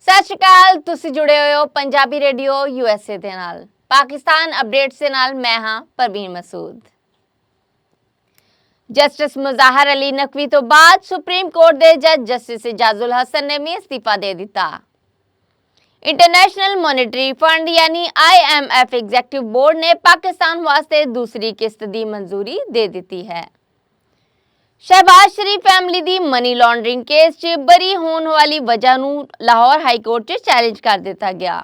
ਸਤਿ ਸ਼੍ਰੀ ਅਕਾਲ। ਤੁਸੀਂ ਜੁੜੇ ਹੋਏ ਹੋ ਪੰਜਾਬੀ ਰੇਡੀਓ ਯੂਐਸਏ ਦੇ ਨਾਲ। ਪਾਕਿਸਤਾਨ ਅਪਡੇਟਸ ਦੇ ਨਾਲ ਮੈਂ ਹਾਂ ਪਰਵੀਨ ਮਸੂਦ। ਜਸਟਿਸ ਮੁਜ਼ਾਹਰ ਅਲੀ ਨਕਵੀ ਤੋਂ ਬਾਅਦ ਸੁਪਰੀਮ ਕੋਰਟ ਦੇ ਜੱਜ ਜਸਟਿਸ ਇਜਾਜ਼ੁਲ ਹਸਨ ਨੇ ਵੀ ਅਸਤੀਫਾ ਦੇ ਦਿੱਤਾ। इंटरनेशनल मॉनेटरी फंड यानी IMF एग्जीक्यूटिव बोर्ड ने पाकिस्तान वास्ते दूसरी किस्त की मंजूरी दे दी है। शहबाज शरीफ फैमिली दी मनी लॉन्ड्रिंग केस च बरी होने वाली वजह नूं लाहौर हाई कोर्ट च चैलेंज कर दिता गया।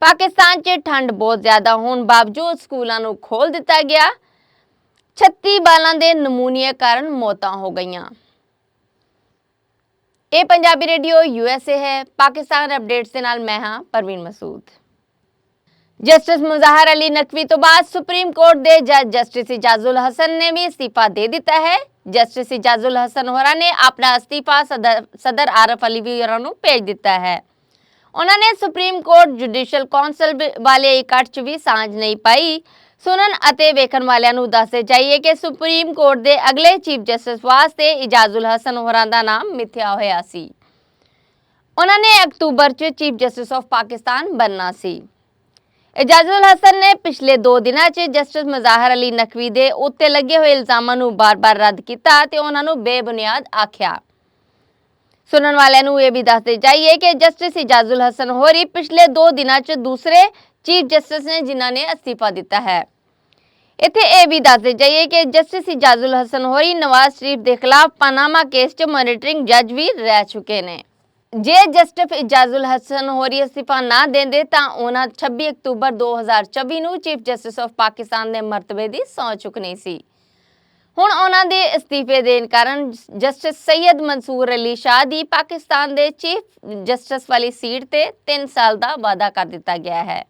पाकिस्तान च ठंड बहुत ज्यादा होने बावजूद स्कूलों नूं खोल दिता गया। 36 बालां दे नमूनिया कारण मौतां हो गईयां। ਇਹ ਪੰਜਾਬੀ ਰੇਡੀਓ ਯੂਐਸਏ ਹੈ। ਪਾਕਿਸਤਾਨ ਅਪਡੇਟਸ ਦੇ ਨਾਲ ਮੈਂ ਹਾਂ ਪਰਵੀਨ ਮਸੂਦ। ਜਸਟਿਸ ਮੁਜ਼ਾਹਰ ਅਲੀ ਨਕਵੀ ਤੋਂ ਬਾਅਦ ਸੁਪਰੀਮ ਕੋਰਟ ਦੇ ਜੱਜ ਜਸਟਿਸ ਇਜਾਜ਼ੁਲ ਹਸਨ ਨੇ ਵੀ ਅਸਤੀਫਾ ਦੇ ਦਿੱਤਾ ਹੈ। ਜਸਟਿਸ ਇਜਾਜ਼ੁਲ ਹਸਨ ਹੋਰਾਂ ਨੇ ਆਪਣਾ ਅਸਤੀਫਾ ਸਦਰ ਆਰਫ ਅਲਵੀ ਹੋਰਾਂ ਨੂੰ ਭੇਜ ਦਿੱਤਾ ਹੈ। ਉਹਨਾਂ ਨੇ ਸੁਪਰੀਮ ਕੋਰਟ ਜੁਡੀਸ਼ੀਅਲ ਕੌਂਸਲ ਵਾਲੇ ਇਕੱਠ 'ਚ ਵੀ ਸਾਂਝ ਨਹੀਂ ਪਾਈ। ਸੁਣਨ ਅਤੇ ਵੇਖਣ ਵਾਲਿਆਂ ਨੂੰ ਦੱਸਦੇ ਚਾਹੀਏ ਕਿ ਸੁਪਰੀਮ ਕੋਰਟ ਦੇ ਅਗਲੇ ਚੀਫ ਜਸਟਿਸ ਵਾਸਤੇ ਇਜਾਜ਼ੁਲ ਹਸਨ ਹੋਰਾਂ ਦਾ ਨਾਮ ਮਿੱਥਿਆ ਹੋਇਆ ਸੀ। ਉਹਨਾਂ ਨੇ ਅਕਤੂਬਰ 'ਚ ਚੀਫ ਜਸਟਿਸ ਆਫ ਪਾਕਿਸਤਾਨ ਬਣਨਾ ਸੀ। ਇਜਾਜ਼ੁਲ ਹਸਨ ਨੇ ਪਿਛਲੇ 2 ਦਿਨਾਂ 'ਚ ਜਸਟਿਸ ਮੁਜ਼ਾਹਰ ਅਲੀ ਨਕਵੀ ਦੇ ਉੱਤੇ ਲੱਗੇ ਹੋਏ ਇਲਜ਼ਾਮਾਂ ਨੂੰ ਬਾਰ-ਬਾਰ ਰੱਦ ਕੀਤਾ ਤੇ ਉਹਨਾਂ ਨੂੰ ਬੇਬੁਨਿਆਦ ਆਖਿਆ। ਸੁਣਨ ਵਾਲਿਆਂ ਨੂੰ ਇਹ ਵੀ ਦੱਸਦੇ ਚਾਹੀਏ ਕਿ ਜਸਟਿਸ ਇਜਾਜ਼ੁਲ ਹਸਨ ਹੋਰੀ ਪਿਛਲੇ 2 ਦਿਨਾਂ 'ਚ ਦੂਸਰੇ ਚੀਫ ਜਸਟਿਸ ਨੇ ਜਿਨ੍ਹਾਂ ਨੇ ਅਸਤੀਫਾ ਦਿੱਤਾ ਹੈ। ਇੱਥੇ ਇਹ ਵੀ ਦੱਸਦੇ ਚਾਹੀਏ ਕਿ ਜਸਟਿਸ ਇਜਾਜ਼ੁਲ ਹਸਨ ਹੋਰੀ ਨਵਾਜ਼ ਸ਼ਰੀਫ ਦੇ ਖਿਲਾਫ ਪਨਾਮਾ ਕੇਸ 'ਚ ਮੋਨੀਟਰਿੰਗ ਜੱਜ ਵੀ ਰਹਿ ਚੁੱਕੇ ਨੇ। ਜੇ ਜਸਟਿਸ ਇਜਾਜ਼ੁਲ ਹਸਨ ਹੋਰੀ ਅਸਤੀਫਾ ਨਾ ਦਿੰਦੇ ਤਾਂ ਉਹਨਾਂ 26 ਅਕਤੂਬਰ 2024 ਨੂੰ ਚੀਫ ਜਸਟਿਸ ਆਫ ਪਾਕਿਸਤਾਨ ਦੇ ਮਰਤਬੇ ਦੀ ਸਹੁੰ ਚੁੱਕਣੀ ਸੀ। ਹੁਣ ਉਹਨਾਂ ਦੇ ਅਸਤੀਫੇ ਦੇਣ ਕਾਰਨ ਜਸਟਿਸ ਸੈयद मंसूर अली शाह ਦੀ ਪਾਕਿਸਤਾਨ ਦੇ ਚੀਫ ਜਸਟਿਸ ਵਾਲੀ ਸੀਟ ਤੇ 3 ਸਾਲ ਦਾ ਵਾਅਦਾ ਕਰ ਦਿੱਤਾ ਗਿਆ ਹੈ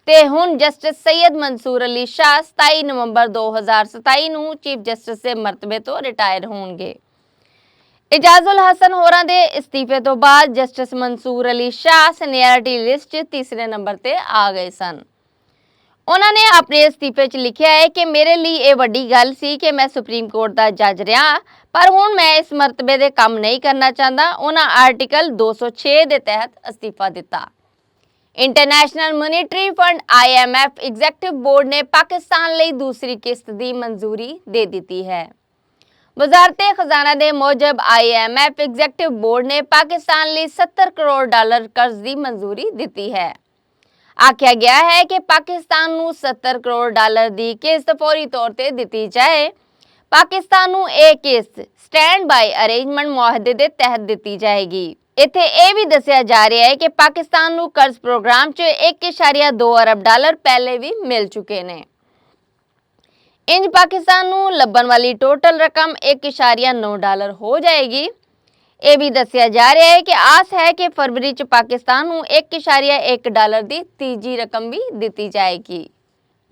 ਤੇ ਹੁਣ ਜਸਟਿਸ ਸैयद मंसूर अली शाह 27 ਨਵੰਬਰ 2027 ਨੂੰ ਚੀਫ ਜਸਟਿਸ ਦੇ ਮਰਤਬੇ ਤੋਂ ਰਿਟਾਇਰ ਹੋਣਗੇ। ਇਜਾਜ਼ੁਲ ਹਸਨ ਹੋਰਾਂ ਦੇ ਅਸਤੀਫੇ ਤੋਂ ਬਾਅਦ justice Mansoor Ali Shah seniority list 'ਚ ਤੀਸਰੇ ਨੰਬਰ ਤੇ ਆ ਗਏ ਸਨ। ਉਹਨਾਂ ਨੇ ਆਪਣੇ ਅਸਤੀਫੇ 'ਚ ਲਿਖਿਆ ਹੈ ਕਿ ਮੇਰੇ ਲਈ ਇਹ ਵੱਡੀ ਗੱਲ ਸੀ ਕਿ ਮੈਂ ਸੁਪਰੀਮ ਕੋਰਟ ਦਾ ਜੱਜ ਰਿਹਾ ਪਰ ਹੁਣ ਮੈਂ ਇਸ ਮਰਤਬੇ ਦੇ ਕੰਮ ਨਹੀਂ ਕਰਨਾ ਚਾਹੁੰਦਾ। ਉਹਨਾਂ ਆਰਟੀਕਲ 206 ਦੇ ਤਹਿਤ ਅਸਤੀਫਾ ਦਿੱਤਾ। International monetary fund IMF executive board ਨੇ ਪਾਕਿਸਤਾਨ ਲਈ ਦੂਸਰੀ ਕਿਸ਼ਤ ਦੀ ਮਨਜ਼ੂਰੀ ਦੇ ਦਿੱਤੀ ਹੈ। ਵਜ਼ਾਰਤ ਖਜ਼ਾਨਾ ਦੇ ਮੁਜਬ IMF ਐਗਜ਼ੀਕਟਿਵ ਬੋਰਡ ਨੇ ਪਾਕਿਸਤਾਨ ਲਈ $70 ਕਰੋੜ ਕਰਜ਼ ਦੀ ਮਨਜ਼ੂਰੀ ਦਿੱਤੀ ਹੈ। ਆਖਿਆ ਗਿਆ ਹੈ ਕਿ ਪਾਕਿਸਤਾਨ ਨੂੰ $70 ਕਰੋੜ ਦੀ ਕਿਸ਼ਤ ਫੌਰੀ ਤੌਰ ਤੇ ਦਿੱਤੀ ਜਾਏ। ਪਾਕਿਸਤਾਨ ਨੂੰ ਇਹ ਕਿਸ਼ਤ ਸਟੈਂਡ ਬਾਈ ਅਰੇਂਜਮੈਂਟ ਮੁਆਹਦੇ ਦੇ ਤਹਿਤ ਦਿੱਤੀ ਜਾਏਗੀ। ਇੱਥੇ ਇਹ ਵੀ ਦੱਸਿਆ ਜਾ ਰਿਹਾ ਹੈ ਕਿ ਪਾਕਿਸਤਾਨ ਨੂੰ ਕਰਜ਼ ਪ੍ਰੋਗਰਾਮ 'ਚ $1.2 ਅਰਬ ਪਹਿਲੇ ਵੀ ਮਿਲ ਚੁੱਕੇ ਨੇ। ਇੰਜ ਪਾਕਿਸਤਾਨ ਨੂੰ ਲੱਭਣ ਵਾਲੀ ਟੋਟਲ ਰਕਮ $1.9 ਹੋ ਜਾਏਗੀ। ਇਹ ਵੀ ਦੱਸਿਆ ਜਾ ਰਿਹਾ ਹੈ ਕਿ ਆਸ ਹੈ ਕਿ ਫਰਵਰੀ 'ਚ ਪਾਕਿਸਤਾਨ ਨੂੰ $1.1 ਦੀ ਤੀਜੀ ਰਕਮ ਵੀ ਦਿੱਤੀ ਜਾਏਗੀ।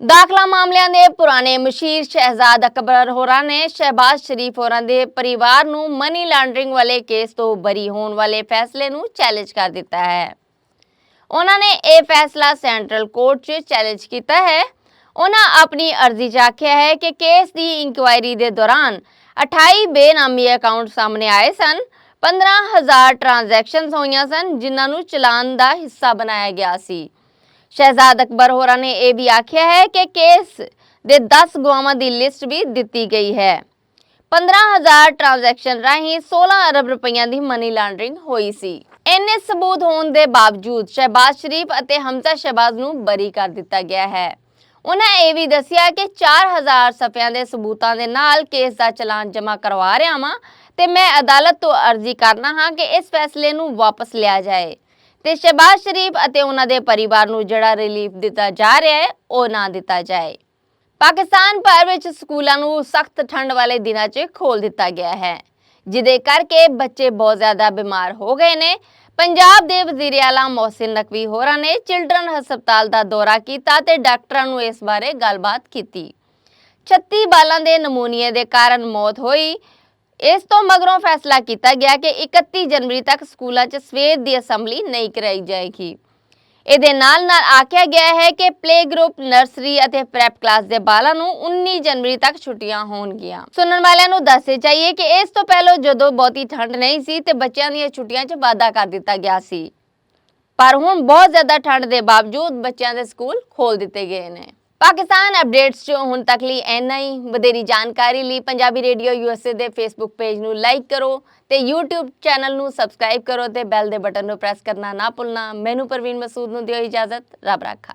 ਦਾਖਲਾ ਮਾਮਲਿਆਂ ਦੇ ਪੁਰਾਣੇ ਮੁਸ਼ੀਰ ਸ਼ਹਿਜ਼ਾਦ ਅਕਬਰ ਹੋਰਾਂ ਨੇ ਸ਼ਹਿਬਾਜ਼ ਸ਼ਰੀਫ ਹੋਰਾਂ ਦੇ ਪਰਿਵਾਰ ਨੂੰ ਮਨੀ ਲਾਂਡਰਿੰਗ ਵਾਲੇ ਕੇਸ ਤੋਂ ਬਰੀ ਹੋਣ ਵਾਲੇ ਫੈਸਲੇ ਨੂੰ ਚੈਲੰਜ ਕਰ ਦਿੱਤਾ ਹੈ। ਉਹਨਾਂ ਨੇ ਇਹ ਫੈਸਲਾ ਸੈਂਟਰਲ ਕੋਰਟ 'ਚ ਚੈਲੰਜ ਕੀਤਾ ਹੈ। ਉਹਨਾਂ ਆਪਣੀ ਅਰਜ਼ੀ 'ਚ ਆਖਿਆ ਹੈ ਕਿ ਕੇਸ ਦੀ ਇਨਕੁਆਇਰੀ ਦੇ ਦੌਰਾਨ 28 ਬੇਨਾਮੀ ਅਕਾਊਂਟ ਸਾਹਮਣੇ ਆਏ ਸਨ। 15,000 ਟ੍ਰਾਂਜੈਕਸ਼ਨਸ ਹੋਈਆਂ ਸਨ ਜਿਨ੍ਹਾਂ ਨੂੰ ਚਲਾਨ ਦਾ ਹਿੱਸਾ ਬਣਾਇਆ ਗਿਆ ਸੀ। ਸ਼ਹਿਜ਼ਾਦ ਅਕਬਰ ਹੋਰਾਂ ਨੇ ਇਹ ਵੀ ਆਖਿਆ ਹੈ ਕਿ ਕੇਸ ਦੇ 10 ਗਵਾਹਾਂ ਦੀ ਲਿਸਟ ਵੀ ਦਿੱਤੀ ਗਈ ਹੈ। 15,000 ਟ੍ਰਾਂਜੈਕਸ਼ਨ ਰਾਹੀਂ 16 ਅਰਬ ਰੁਪਈਆਂ ਦੀ ਮਨੀ ਲਾਂਡਰਿੰਗ ਹੋਈ ਸੀ। ਇੰਨੇ ਸਬੂਤ ਹੋਣ ਦੇ ਬਾਵਜੂਦ ਸ਼ਹਿਬਾਜ਼ ਸ਼ਰੀਫ ਅਤੇ ਹਮਜ਼ਾ ਸ਼ਹਿਬਾਜ਼ ਨੂੰ ਬਰੀ ਕਰ ਦਿੱਤਾ ਗਿਆ ਹੈ। ਉਹਨਾਂ ਇਹ ਵੀ ਦੱਸਿਆ ਕਿ 4000 ਸਫ਼ਿਆਂ ਦੇ ਸਬੂਤਾਂ ਦੇ ਨਾਲ ਕੇਸ ਦਾ ਚਲਾਨ ਜਮ੍ਹਾਂ ਕਰਵਾ ਰਿਹਾ ਹਾਂ ਤੇ ਮੈਂ ਅਦਾਲਤ ਤੋਂ ਅਰਜ਼ੀ ਕਰਨਾ ਹਾਂ ਕਿ ਇਸ ਫੈਸਲੇ ਨੂੰ ਵਾਪਸ ਲਿਆ ਜਾਏ ਤੇ ਸ਼ਹਿਬਾਜ਼ ਸ਼ਰੀਫ ਅਤੇ ਉਹਨਾਂ ਦੇ ਪਰਿਵਾਰ ਨੂੰ ਜਿਹੜਾ ਰਿਲੀਫ ਦਿੱਤਾ ਜਾ ਰਿਹਾ ਹੈ ਉਹ ਨਾ ਦਿੱਤਾ ਜਾਏ। ਪਾਕਿਸਤਾਨ ਭਰ ਵਿੱਚ ਸਕੂਲਾਂ ਨੂੰ ਸਖਤ ਠੰਡ ਵਾਲੇ ਦਿਨਾਂ 'ਚ ਖੋਲ ਦਿੱਤਾ ਗਿਆ ਹੈ ਜਿਹਦੇ ਕਰਕੇ ਬੱਚੇ ਬਹੁਤ ਜ਼ਿਆਦਾ ਬਿਮਾਰ ਹੋ ਗਏ ਨੇ। ਪੰਜਾਬ ਦੇ ਵਜ਼ੀਰ ਆਲਾ ਮੋਹਸਿਨ ਨਕਵੀ ਹੋਰਾਂ ਨੇ ਚਿਲਡਰਨ ਹਸਪਤਾਲ ਦਾ ਦੌਰਾ ਕੀਤਾ ਤੇ ਡਾਕਟਰਾਂ ਨੂੰ ਇਸ ਬਾਰੇ ਗੱਲਬਾਤ ਕੀਤੀ। 36 ਬਾਲਾਂ ਦੇ ਨਮੂਨੀਏ ਦੇ ਕਾਰਨ ਮੌਤ ਹੋਈ। ਇਸ ਤੋਂ ਮਗਰੋਂ ਫੈਸਲਾ ਕੀਤਾ ਗਿਆ ਕਿ 31 ਜਨਵਰੀ ਤੱਕ ਸਕੂਲਾਂ 'ਚ ਸਵੇਰ ਦੀ ਅਸੈਂਬਲੀ ਨਹੀਂ ਕਰਾਈ ਜਾਏਗੀ। ਇਹਦੇ ਨਾਲ ਆਖਿਆ ਗਿਆ ਹੈ ਕਿ ਪਲੇ ਗਰੁੱਪ, ਨਰਸਰੀ ਅਤੇ ਪ੍ਰੈਪ ਕਲਾਸ ਦੇ ਬਾਲਾਂ ਨੂੰ 19 ਜਨਵਰੀ ਤੱਕ ਛੁੱਟੀਆਂ ਹੋਣਗੀਆਂ। ਸੁਣਨ ਵਾਲਿਆਂ ਨੂੰ ਦੱਸਦੇ ਚਾਹੀਏ ਕਿ ਇਸ ਤੋਂ ਪਹਿਲਾਂ ਜਦੋਂ ਬਹੁਤੀ ਠੰਡ ਨਹੀਂ ਸੀ ਤੇ ਬੱਚਿਆਂ ਦੀਆਂ ਛੁੱਟੀਆਂ 'ਚ ਵਾਧਾ ਕਰ ਦਿੱਤਾ ਗਿਆ ਸੀ, ਪਰ ਹੁਣ ਬਹੁਤ ਜ਼ਿਆਦਾ ਠੰਡ ਦੇ ਬਾਵਜੂਦ ਬੱਚਿਆਂ ਦੇ ਸਕੂਲ ਖੋਲ ਦਿੱਤੇ ਗਏ ਨੇ। ਪਾਕਿਸਤਾਨ ਅਪਡੇਟਸ 'ਚ ਹੁਣ ਤੱਕ ਲਈ ਇੰਨਾ ਹੀ। ਵਧੇਰੀ ਜਾਣਕਾਰੀ ਲਈ ਪੰਜਾਬੀ ਰੇਡੀਓ USA ਦੇ ਫੇਸਬੁੱਕ ਪੇਜ ਨੂੰ ਲਾਈਕ ਕਰੋ ਤੇ YouTube ਚੈਨਲ ਨੂੰ ਸਬਸਕ੍ਰਾਈਬ ਕਰੋ ਤੇ ਬੈਲ ਦੇ ਬਟਨ ਨੂੰ ਪ੍ਰੈਸ ਕਰਨਾ ਨਾ ਭੁੱਲਣਾ। ਮੈਨੂੰ ਪਰਵੀਨ ਮਸੂਦ ਨੂੰ ਦਿਓ ਇਜਾਜ਼ਤ। ਰੱਬ ਰਾਖਾ।